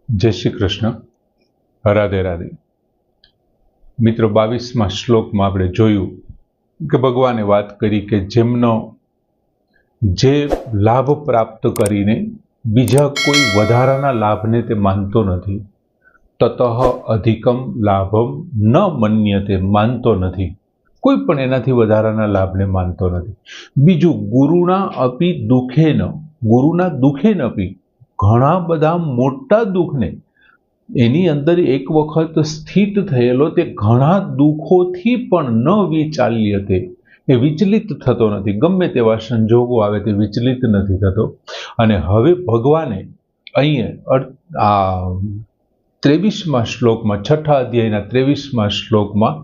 जय श्री कृष्ण। राधे राधे। मित्रों, 22 श्लोकમાં આપણે જોયું કે ભગવાને વાત કરી કે જેમનો જે લાભ પ્રાપ્ત કરીને બીજા કોઈ વધારાના લાભને તે માનતો નથી, તતઃ અધિકમ લાભમ ન મન્યતે, માનતો નથી, કોઈ પણ એનાથી વધારાના લાભને માનતો નથી. બીજું, ગુરુના અપી દુઃખેન, ગુરુના દુઃખેન અપી, ઘણા બધા મોટા દુઃખને એની અંદર એક વખત સ્થિત થયેલો તે ઘણા દુઃખોથી પણ ન વિચાલ્યતે, એ વિચલિત થતો નથી, ગમે તેવા સંજોગો આવે તે વિચલિત નથી થતો. અને હવે ભગવાને અહીંયા આ 23મા શ્લોકમાં, 6થા અધ્યાયના 23મા શ્લોકમાં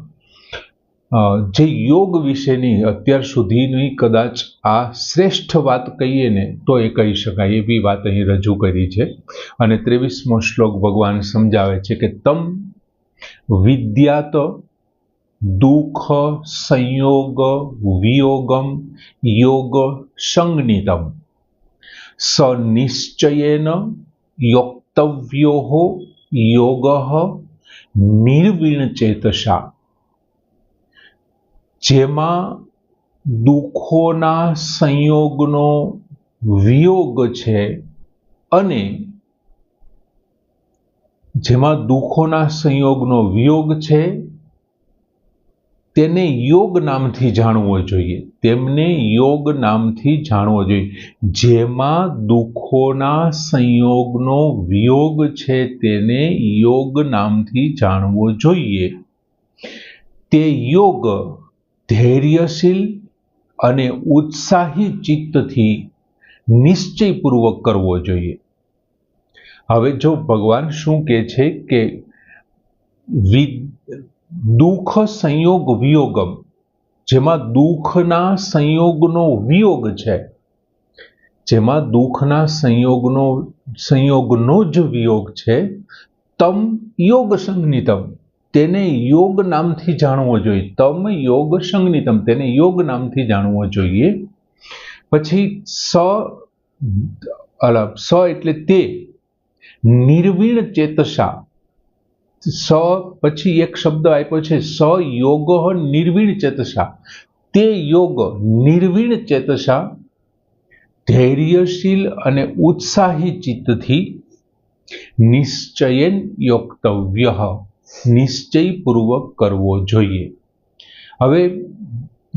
જે યોગ વિશેની અત્યાર સુધીની કદાચ આ શ્રેષ્ઠ વાત કહીએ ને તો એ કહી શકાય એવી વાત અહીં રજૂ કરી છે. અને 23મો શ્લોક ભગવાન સમજાવે છે કે તમ વિદ્યાત દુઃખ સંયોગ વિયોગમ યોગ સંજ્ઞિતમ સનિશ્ચયેન યોક્તવ્યો યોગ નિર્વિણ ચેતસા. જેમાં દુઃખોના સંયોગનો વિયોગ છે અને જેમાં દુઃખોના સંયોગનો વિયોગ છે તેને યોગ નામથી જાણવો જોઈએ, તેમને યોગ નામથી જાણવો જોઈએ. જેમાં દુઃખોના સંયોગનો વિયોગ છે તેને યોગ નામથી જાણવો જોઈએ. તે યોગ ધૈર્યશીલ અને ઉત્સાહી ચિત્તથી નિશ્ચયપૂર્વક કરવો જોઈએ. હવે જો ભગવાન શું કહે છે કે દુઃખ સંયોગ વિયોગમ, જેમાં દુઃખના સંયોગનો વિયોગ છે, જેમાં દુઃખના સંયોગનો જ વિયોગ છે, તમ યોગ સંજ્ઞિતમ, તેને યોગ નામથી જાણવો જોઈએ. તમ યોગ સંજ્ઞિતમ, તેને યોગ નામથી જાણવો જોઈએ. પછી સ એટલે તે, નિર્વિણ ચેતસા, સ પછી એક શબ્દ આપ્યો છે સ યોગ નિર્વિણ ચેતસા, તે યોગ નિર્વિણ ચેતસા ધૈર્યશીલ અને ઉત્સાહી ચિત્તથી નિશ્ચયેન યોક્તવ્ય, નિશ્ચયપૂર્વક કરવો જોઈએ. હવે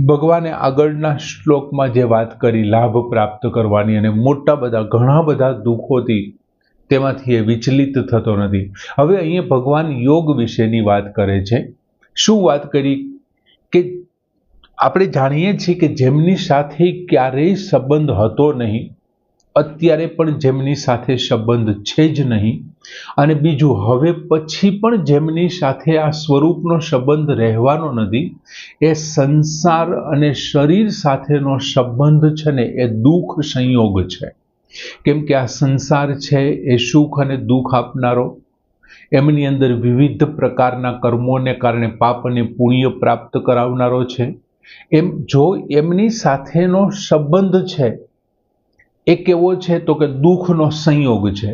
ભગવાને આગળના શ્લોકમાં જે વાત કરી લાભ પ્રાપ્ત કરવાની અને મોટા બધા ઘણા બધા દુઃખોથી તેમાંથી એ વિચલિત થતો નથી. હવે અહીંયા ભગવાન યોગ વિશેની વાત કરે છે. શું વાત કરી કે આપણે જાણીએ છીએ કે જેમની સાથે ક્યારેય સંબંધ હતો નહીં, અત્યારે પણ જેમની સાથે સંબંધ છે જ નહીં, અને બીજું હવે પછી પણ જેમની સાથે આ સ્વરૂપનો સંબંધ રહેવાનો નથી, એ સંસાર અને શરીર સાથેનો સંબંધ છે ને એ દુઃખ સંયોગ છે. કેમ કે આ સંસાર છે એ સુખ અને દુઃખ આપનારો, એમની અંદર વિવિધ પ્રકારના કર્મોને કારણે પાપ અને પુણ્ય પ્રાપ્ત કરાવનારો છે. એમ જો એમની સાથેનો સંબંધ છે એ કેવો છે તો કે દુઃખનો સંયોગ છે.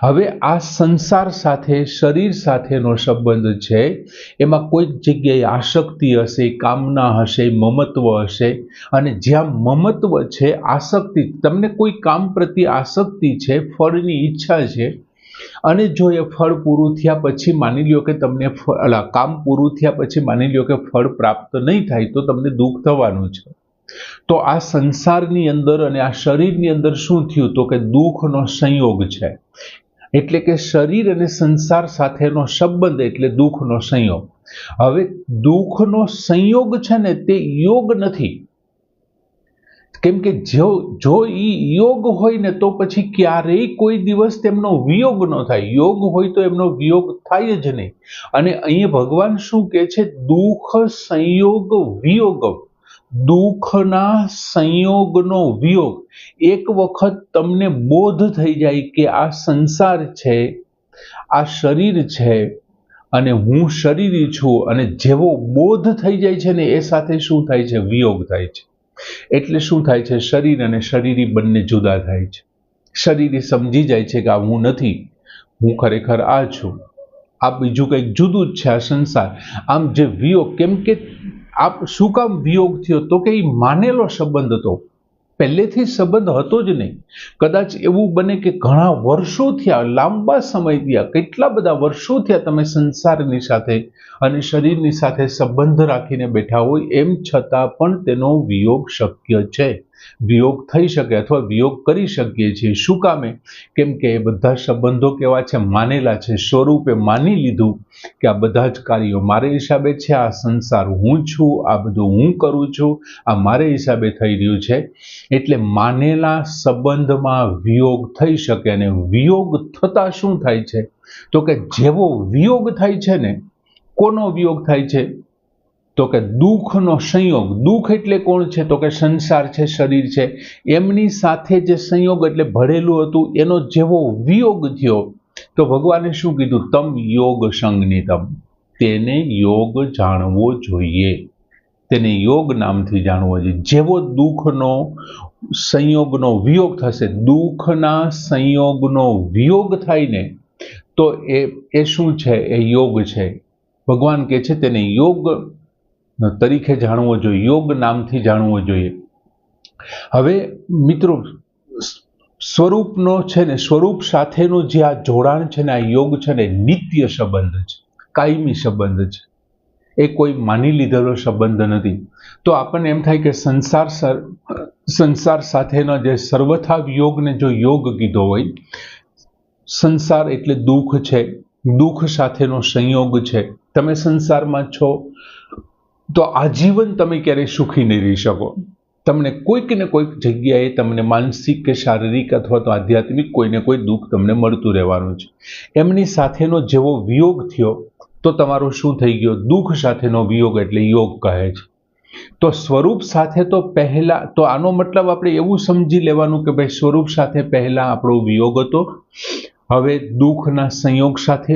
હવે આ સંસાર સાથે શરીર સાથેનો સંબંધ છે, એમાં કોઈક જગ્યાએ આસક્તિ હશે, કામના હશે, મમત્વ હશે. અને જ્યાં મમત્વ છે, આસક્તિ, તમને કોઈ કામ પ્રત્યે આસક્તિ છે, ફળની ઈચ્છા છે, અને જો એ ફળ પૂરું થયા પછી માની લ્યો કે તમને કામ પૂરું થયા પછી માની લ્યો કે ફળ પ્રાપ્ત નહીં થાય તો તમને દુઃખ થવાનું છે. તો આ સંસારની અંદર અને આ શરીરની અંદર શું થયું તો કે દુઃખનો સંયોગ છે. એટલે કે શરીર અને સંસાર સાથેનો સંબંધ એટલે દુઃખનો સંયોગ. હવે દુઃખનો સંયોગ છે ને તે યોગ નથી. કેમ કે જો ઈ યોગ હોય ને તો પછી ક્યારેય કોઈ દિવસ તેમનો વિયોગ ન થાય. યોગ હોય તો એમનો વિયોગ થાય જ નહીં. અને અહીંયા ભગવાન શું કહે છે? દુઃખ સંયોગ વિયોગ, દુઃખના સંયોગનો વિયોગ. એક વખત તમને બોધ થઈ જાય કે આ સંસાર છે, આ શરીર છે અને હું શરીરી છું, અને જેવો બોધ થઈ જાય છે ને એ સાથે શું થાય છે? વિયોગ થાય છે. એટલે શું થાય છે? શરીર અને શરીરી બંને જુદા થાય છે. શરીરી સમજી જાય છે કે આ હું નથી, હું ખરેખર આ છું, આ બીજું કંઈક જુદું જ છે, આ સંસાર. આમ જે વિયોગ, કેમ કે આપ શું કામ વિયોગ થયો? તો કે એ માનેલો સંબંધ હતો, પહેલેથી સંબંધ હતો જ નહીં. કદાચ એવું બને કે ઘણા વર્ષો થયા, લાંબા સમય થયા, કેટલા બધા વર્ષો થયા તમે સંસારની સાથે અને શરીરની સાથે સંબંધ રાખીને બેઠા હોય, એમ છતાં પણ તેનો વિયોગ શક્ય છે. વિયોગ થઈ શકે અથવા વિયોગ કરી શકીએ છીએ. શું કામે? કેમ કે એ બધા સંબંધો કેવા છે? માનેલા છે. સ્વરૂપે માની લીધું કે આ બધા જ કાર્યો મારે હિસાબે છે, આ સંસાર હું છું, આ બધું હું કરું છું, આ મારે હિસાબે થઈ રહ્યું છે. એટલે માનેલા સંબંધમાં વિયોગ થઈ શકે. અને વિયોગ થતા શું થાય છે? તો કે જેવો વિયોગ થાય છે ને, કોનો વિયોગ થાય છે? તો કે દુઃખનો સંયોગ. દુઃખ એટલે કોણ છે? તો કે સંસાર છે, શરીર છે. એમની સાથે જે સંયોગ એટલે ભળેલું હતું, એનો જેવો વિયોગ થયો, તો ભગવાને શું કીધું? તમ યોગ સંજ્ઞિતમ. તેને યોગ જાણવો જોઈએ, તેને યોગ નામથી જાણવો જોઈએ. જેવો દુઃખનો સંયોગનો વિયોગ થશે, દુઃખના સંયોગનો વિયોગ થાય ને, તો એ શું છે? એ યોગ છે. ભગવાન કહે છે તેને યોગ તરીકે જાણવો જોઈએ, યોગ નામથી જાણવો જોઈએ. હવે મિત્રો, સ્વરૂપનો છે ને, સ્વરૂપ સાથેનું જે આ જોડાણ છે ને, આ યોગ છે ને, નિત્ય સંબંધ છે, કાયમી સંબંધ છે. એ કોઈ માની લીધેલો સંબંધ નથી. તો આપણને એમ થાય કે સંસાર સાથેનો જે સર્વથા વિયોગને જો યોગ કીધો હોય, સંસાર એટલે દુઃખ છે, દુઃખ સાથેનો સંયોગ છે. તમે સંસારમાં છો તો આજીવન તમે ક્યારેય સુખી નહીં રહી શકો. તમને કોઈક ને કોઈક જગ્યાએ તમને માનસિક કે શારીરિક અથવા તો આધ્યાત્મિક કોઈને કોઈ દુઃખ તમને મળતું રહેવાનું છે. એમની સાથેનો જેવો વિયોગ થયો, તો તમારું શું થઈ ગયો? દુઃખ સાથેનો વિયોગ એટલે યોગ કહે છે. તો સ્વરૂપ સાથે તો પહેલા, તો આનો મતલબ આપણે એવું સમજી લેવાનું કે ભાઈ સ્વરૂપ સાથે પહેલા આપણો વિયોગ હતો, હવે દુઃખના સંયોગ સાથે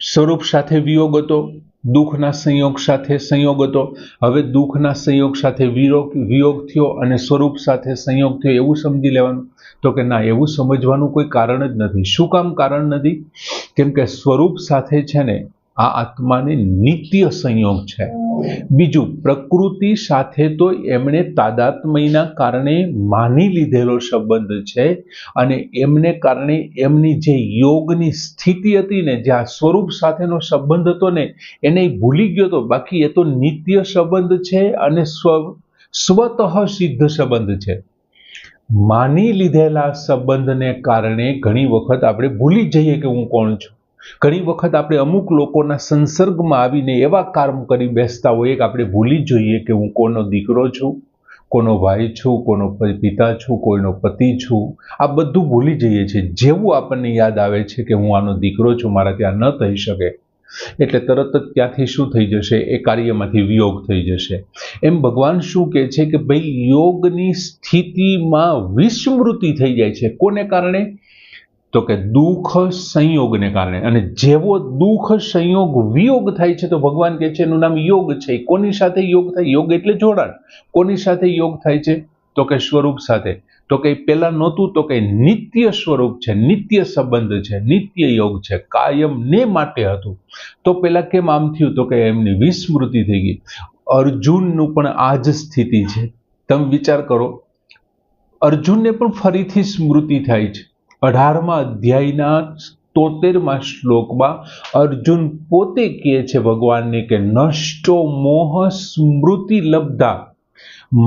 સ્વરૂપ સાથે વિયોગ હતો, દુઃખના સંયોગ સાથે સંયોગ હતો, હવે દુઃખના સંયોગ સાથે વિયોગ થયો અને સ્વરૂપ સાથે સંયોગ થયો, એવું સમજી લેવાનું? તો કે ના, એવું સમજવાનું કોઈ કારણ જ નથી. શું કામ કારણ નથી? કેમ કે સ્વરૂપ સાથે છે ને, આ આત્માને નિત્ય સંયોગ છે. બીજું, પ્રકૃતિ સાથે તો એમણે તાદાત્મ્યના કારણે માની લીધેલો સંબંધ છે, અને એમને કારણે એમની જે યોગની સ્થિતિ હતી ને, જે આ સ્વરૂપ સાથેનો સંબંધ હતો ને, એને ભૂલી ગયો હતો. બાકી એ તો નિત્ય સંબંધ છે અને સ્વતઃ સિદ્ધ સંબંધ છે. માની લીધેલા સંબંધને કારણે ઘણી વખત આપણે ભૂલી જઈએ કે હું કોણ છું. ઘણી વખત આપણે અમુક લોકોના સંસર્ગમાં આવીને એવા કર્મ કરી બેસતા હોઈએ કે આપણે ભૂલી જોઈએ કે હું કોનો દીકરો છું, કોનો ભાઈ છું, કોનો પિતા છું, કોઈનો પતિ છું. આ બધું ભૂલી જઈએ છીએ. જેવું આપણને યાદ આવે છે કે હું આનો દીકરો છું, મારા ત્યાં ન થઈ શકે, એટલે તરત જ ત્યાંથી શું થઈ જશે? એ કાર્યમાંથી વિયોગ થઈ જશે. એમ ભગવાન શું કહે છે કે ભાઈ યોગની સ્થિતિમાં વિસ્મૃતિ થઈ જાય છે. કોને કારણે? તો કે દુઃખ સંયોગને કારણે. અને જેવો દુઃખ સંયોગ વિયોગ થાય છે, તો ભગવાન કહે છે એનું નામ યોગ છે. કોની સાથે યોગ થાય? યોગ એટલે જોડાણ. કોની સાથે યોગ થાય છે? તો કે સ્વરૂપ સાથે. તો કે પેલા નહોતું, તો કે નિત્ય સ્વરૂપ છે, નિત્ય સંબંધ છે, નિત્ય યોગ છે, કાયમ ને માટે હતું. તો પેલા કેમ આમ થયું? તો કે એમની વિસ્મૃતિ થઈ ગઈ. અર્જુનનું પણ આ જ સ્થિતિ છે. તમે વિચાર કરો, અર્જુનને પણ ફરીથી સ્મૃતિ થાય છે. 18મા અધ્યાયના 73મા શ્લોકમાં અર્જુન પોતે કહે છે ભગવાનને કે નષ્ટો મોહ સ્મૃતિ લબ્ધા.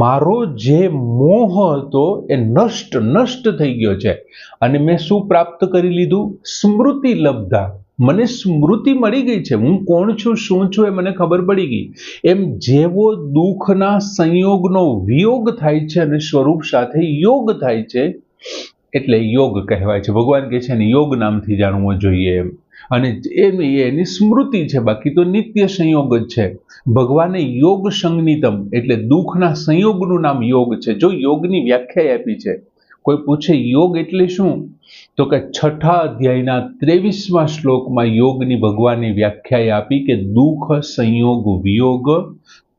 મારો જે મોહ હતો એ નષ્ટ થઈ ગયો છે, અને મેં શું પ્રાપ્ત કરી લીધું? સ્મૃતિ લબ્ધા. મને સ્મૃતિ મળી ગઈ છે. હું કોણ છું, શું છું, એ મને ખબર પડી ગઈ. એમ જેવો દુઃખના સંયોગનો વિયોગ થાય છે અને સ્વરૂપ સાથે યોગ થાય છે, એટલે યોગ કહેવાય છે. ભગવાન કહે છે ને યોગ નામથી જાણવો જોઈએ એમ. અને એની સ્મૃતિ છે, બાકી તો નિત્ય સંયોગ જ છે. ભગવાને યોગ સંજ્ઞિતમ એટલે દુઃખના સંયોગનું નામ યોગ છે. જો યોગની વ્યાખ્યા આપી છે, કોઈ પૂછે યોગ એટલે શું, તો કે 6થા અધ્યાયના 23મા શ્લોકમાં યોગની ભગવાનની વ્યાખ્યા આપી કે દુઃખ સંયોગ વિયોગ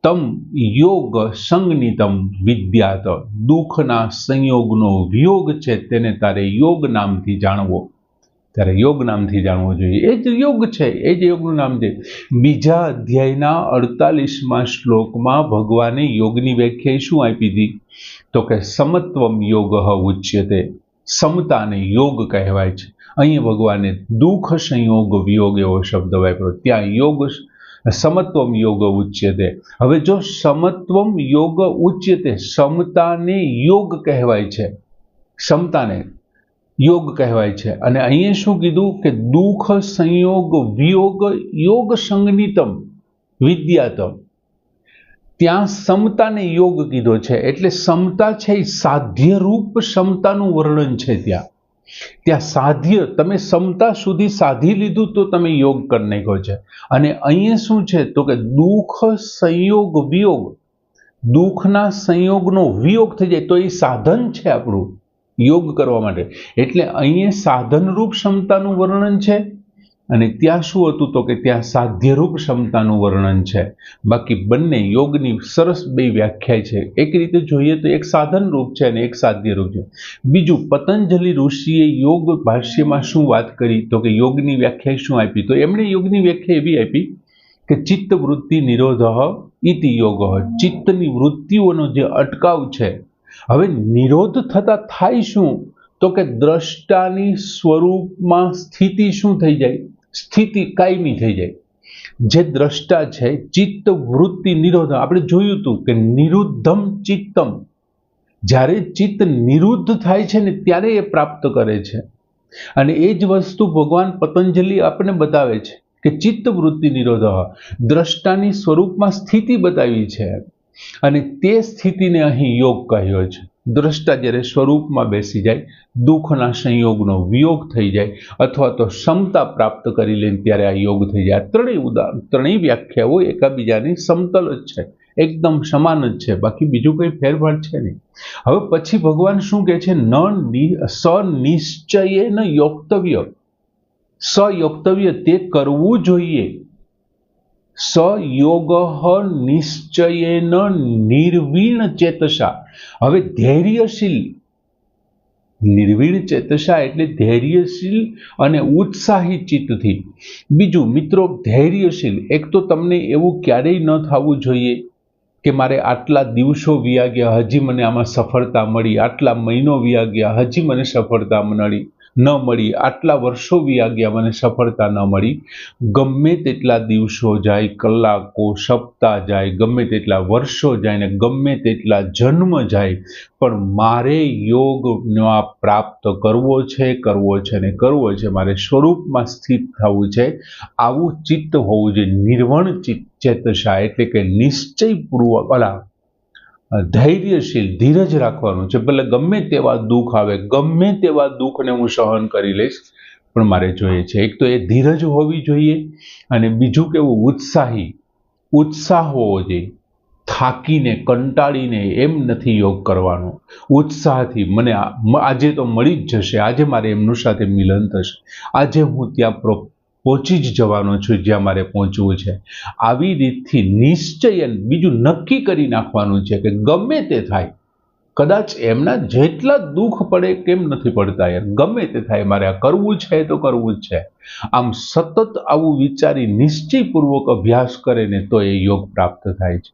તમ યોગ સંજ્ઞિતમ વિદ્યાત. દુઃખના સંયોગનો વિયોગ છે તેને તારે યોગ નામથી જાણવો. ત્યારે યોગ નામથી જાણવું જોઈએ. એ જ યોગ છે, એ જ યોગનું નામ છે. બીજા અધ્યાયના 48મા શ્લોકમાં ભગવાને યોગની વ્યાખ્યા શું આપી હતી? તો કે સમત્વમ યોગ ઉચ્યતે, સમતાને યોગ કહેવાય છે. અહીં ભગવાને દુઃખ સંયોગ વિયોગ એવો શબ્દ વાપર્યો, ત્યાં યોગ સમત્વમ યોગ ઉચ્યતે. હવે જો સમત્વમ યોગ ઉચ્યતે, સમતાને યોગ કહેવાય છે, સમતાને યોગ કહેવાય છે. અને અહીંયા શું કીધું કે દુઃખ સંયોગ વિયોગ યોગ સંગનિતમ વિદ્યાતમ, ત્યાં સમતાને યોગ કીધો છે. એટલે સમતા છે એ સાધ્યરૂપ સમતાનું વર્ણન છે. ત્યાં સાધ્ય, તમે સમતા સુધી સાધી લીધું તો તમે યોગ કરી નાખ્યો છે. અને અહીંયા શું છે તો કે દુઃખ સંયોગ વિયોગ, દુઃખના સંયોગનો વિયોગ થઈ જાય તો એ સાધન છે આપણું યોગ કરવા માટે. એટલે અહીંયા સાધનરૂપ ક્ષમતાનું વર્ણન છે અને ત્યાં શું હતું તો કે ત્યાં સાધ્યરૂપ ક્ષમતાનું વર્ણન છે. બાકી બંને યોગની સરસ બે વ્યાખ્યા છે. એક રીતે જોઈએ તો એક સાધનરૂપ છે અને એક સાધ્યરૂપ છે. બીજું, પતંજલિ ઋષિએ યોગ ભાષ્યમાં શું વાત કરી તો કે યોગની વ્યાખ્યા શું આપી? તો એમણે યોગની વ્યાખ્યા એવી આપી કે ચિત્ત વૃત્તિ નિરોધ ઇતિ યોગ. ચિત્તની વૃત્તિઓનો જે અટકાવ છે, હવે નિરોધ થતા થાય શું તો કે દ્રષ્ટાની સ્વરૂપમાં સ્થિતિ શું થઈ જાય? સ્થિતિ કાયમી થઈ જાય. જે દ્રષ્ટા છે, ચિત્ત વૃત્તિ નિરોધ, આપણે જોયું હતું કે નિરુદ્ધમ ચિત્તમ, જ્યારે ચિત્ત નિરુદ્ધ થાય છે ને ત્યારે એ પ્રાપ્ત કરે છે. અને એ જ વસ્તુ ભગવાન પતંજલિ આપણને બતાવે છે કે ચિત્ત વૃત્તિ નિરોધ, દ્રષ્ટાની સ્વરૂપમાં સ્થિતિ બતાવી છે અને તે સ્થિતિને અહીં યોગ કહ્યો છે. દ્રષ્ટા જ્યારે સ્વરૂપમાં બેસી જાય, દુઃખના સંયોગનો વિયોગ થઈ જાય અથવા તો ક્ષમતા પ્રાપ્ત કરી લે ત્યારે આ યોગ થઈ જાય. ત્રણેય વ્યાખ્યાઓ એકાબીજાની સમતલ જ છે, એકદમ સમાન જ છે, બાકી બીજું કંઈ ફેરફાર છે નહીં. હવે પછી ભગવાન શું કહે છે? સનિશ્ચયેન યોક્તવ્ય, સયોક્તવ્ય તે કરવું જોઈએ. સયોગ નિશ્ચયેન નિર્વીણ ચેતસા. હવે ધૈર્યશીલ, નિર્વીણ ચેતસા એટલે ધૈર્યશીલ અને ઉત્સાહી ચિત્તથી. બીજું મિત્રો, ધૈર્યશીલ, એક તો તમને એવું ક્યારેય ન થવું જોઈએ કે મારે આટલા દિવસો વીયા ગયા હજી મને આમાં સફળતા મળી, આટલા મહિનો વીયા ગયા હજી મને સફળતા ન મળી, આટલા વર્ષો વીયા ગયા મને સફળતા ન મળી. ગમે તેટલા દિવસો જાય, કલાકો, સપ્તાહ જાય, ગમે તેટલા વર્ષો જાય ને ગમે તેટલા જન્મ જાય, પણ મારે યોગનો પ્રાપ્ત કરવો છે ને કરવો છે. મારે સ્વરૂપમાં સ્થિત થવું છે. આવું ચિત્ત હોવું જોઈએ. નિર્વણ ચેતસા એટલે કે નિશ્ચયપૂર્વક ધૈર્યશીલ, ધીરજ રાખવાનું છે. ભલે ગમે તેવા દુઃખ આવે, ગમે તેવા દુઃખને હું સહન કરી લઈશ, પણ મારે જોઈએ છે. એક તો એ ધીરજ હોવી જોઈએ અને બીજું કેવું? ઉત્સાહ હોવો જોઈએ. થાકીને કંટાળીને એમ નથી યોગ કરવાનો. ઉત્સાહથી મને આજે તો મળી જ જશે, આજે મારે એમનું સાથે મિલન થશે, આજે હું ત્યાં પહોંચી જ જવાનો છું જ્યાં મારે પહોંચવું છે. આવી રીતથી નિશ્ચયન, બીજું નક્કી કરી નાખવાનું છે કે ગમે તે થાય, કદાચ એમના જેટલા દુઃખ પડે કેમ નથી પડતા યાર, ગમે તે થાય મારે આ કરવું છે તો કરવું જ છે. આમ સતત આવું વિચારી નિશ્ચયપૂર્વક અભ્યાસ કરે ને તો એ યોગ પ્રાપ્ત થાય છે.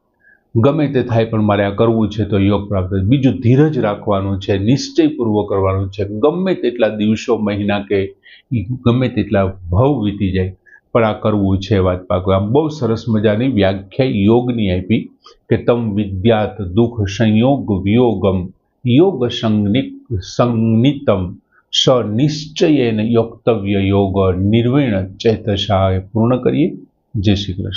ગમે તે થાય પણ મારે આ કરવું છે તો યોગ પ્રાપ્ત થાય. બીજું, ધીરજ રાખવાનું છે, નિશ્ચયપૂર્વક કરવાનું છે. ગમે તેટલા દિવસો, મહિના કે ગમે તેટલા ભવ વીતી જાય પણ આ કરવું છે, વાત પાકું. આમ બહુ સરસ મજાની વ્યાખ્યા યોગની આપી કે તમ વિદ્યાત દુઃખ સંયોગ વિયોગમ યોગ સંગનિતમ સ નિશ્ચયેન યોક્તવ્ય યોગ નિર્વીણ ચેતસા. પૂર્ણ કરીએ. જય શ્રી કૃષ્ણ.